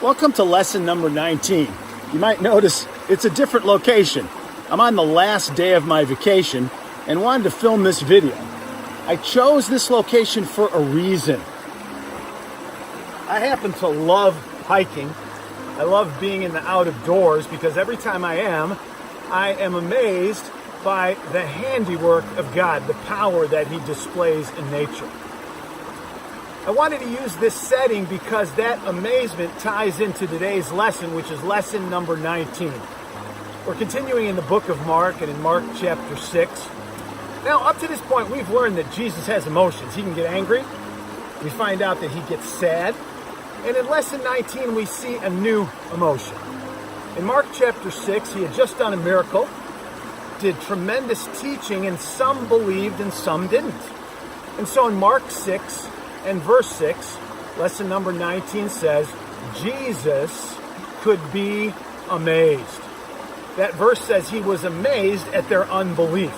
Welcome to lesson number 19. You might notice it's a different location. I'm on the last day of my vacation and wanted to film this video. I chose this location for a reason. I happen to love hiking. I love being in the out of doors because every time I am amazed by the handiwork of God, the power that He displays in nature. I wanted to use this setting because that amazement ties into today's lesson, which is lesson number 19. We're continuing in the book of Mark and in Mark chapter 6. Now, up to this point, we've learned that Jesus has emotions. He can get angry. We find out that He gets sad. And in lesson 19, we see a new emotion. In Mark chapter 6, He had just done a miracle, did tremendous teaching, and some believed and some didn't. And so in Mark 6 and verse 6, lesson number 19 says, Jesus could be amazed. That verse says He was amazed at their unbelief.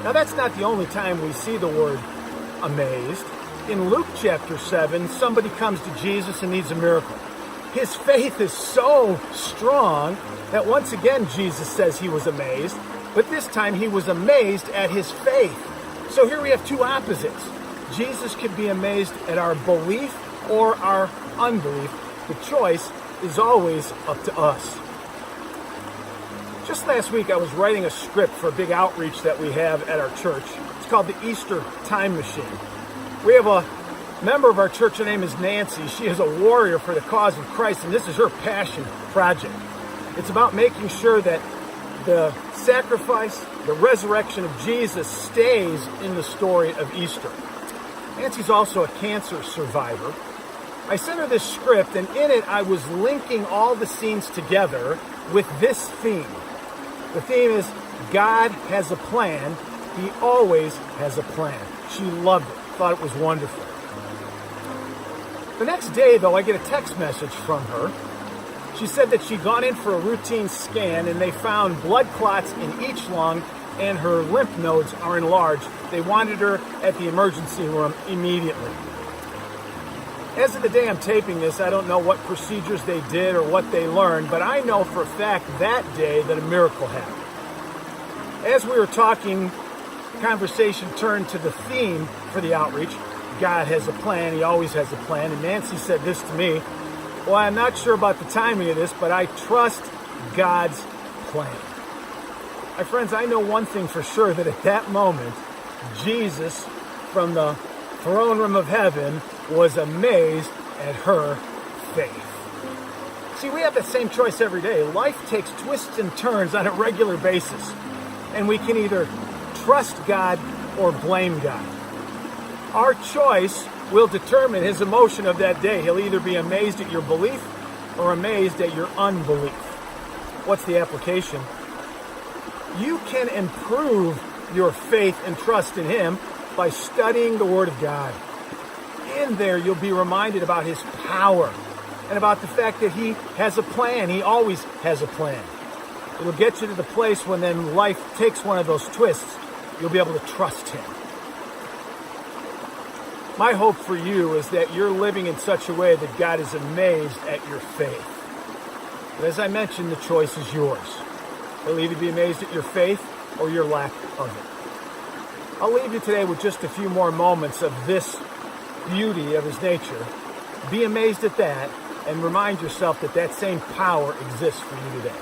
Now that's not the only time we see the word amazed. In Luke chapter 7, somebody comes to Jesus and needs a miracle. His faith is so strong that once again Jesus says He was amazed, but this time He was amazed at his faith. So here we have two opposites. Jesus could be amazed at our belief or our unbelief. The choice is always up to us. Just last week I was writing a script for a big outreach that we have at our church. It's called the Easter Time Machine. We have a member of our church, her name is Nancy. She is a warrior for the cause of Christ, and this is her passion project. It's about making sure that the sacrifice, the resurrection of Jesus stays in the story of Easter. Nancy's also a cancer survivor. I sent her this script, and in it I was linking all the scenes together with this theme. The theme is, God has a plan. He always has a plan. She loved it, thought it was wonderful. The next day, though, I get a text message from her. She said that she'd gone in for a routine scan, and they found blood clots in each lung, and her lymph nodes are enlarged. They wanted her at the emergency room immediately. As of the day I'm taping this, I don't know what procedures they did or what they learned, but I know for a fact that day that a miracle happened. As we were talking, conversation turned to the theme for the outreach. God has a plan. He always has a plan. And Nancy said this to me, well, I'm not sure about the timing of this, but I trust God's plan. My friends, I know one thing for sure, that at that moment, Jesus from the throne room of heaven was amazed at her faith. See, we have that same choice every day. Life takes twists and turns on a regular basis, and we can either trust God or blame God. Our choice will determine His emotion of that day. He'll either be amazed at your belief or amazed at your unbelief. What's the application? You can improve your faith and trust in Him by studying the Word of God. In there, you'll be reminded about His power and about the fact that He has a plan. He always has a plan. It'll get you to the place when then life takes one of those twists, you'll be able to trust Him. My hope for you is that you're living in such a way that God is amazed at your faith. But as I mentioned, the choice is yours. He'll either be amazed at your faith or your lack of it. I'll leave you today with just a few more moments of this beauty of His nature. Be amazed at that and remind yourself that that same power exists for you today.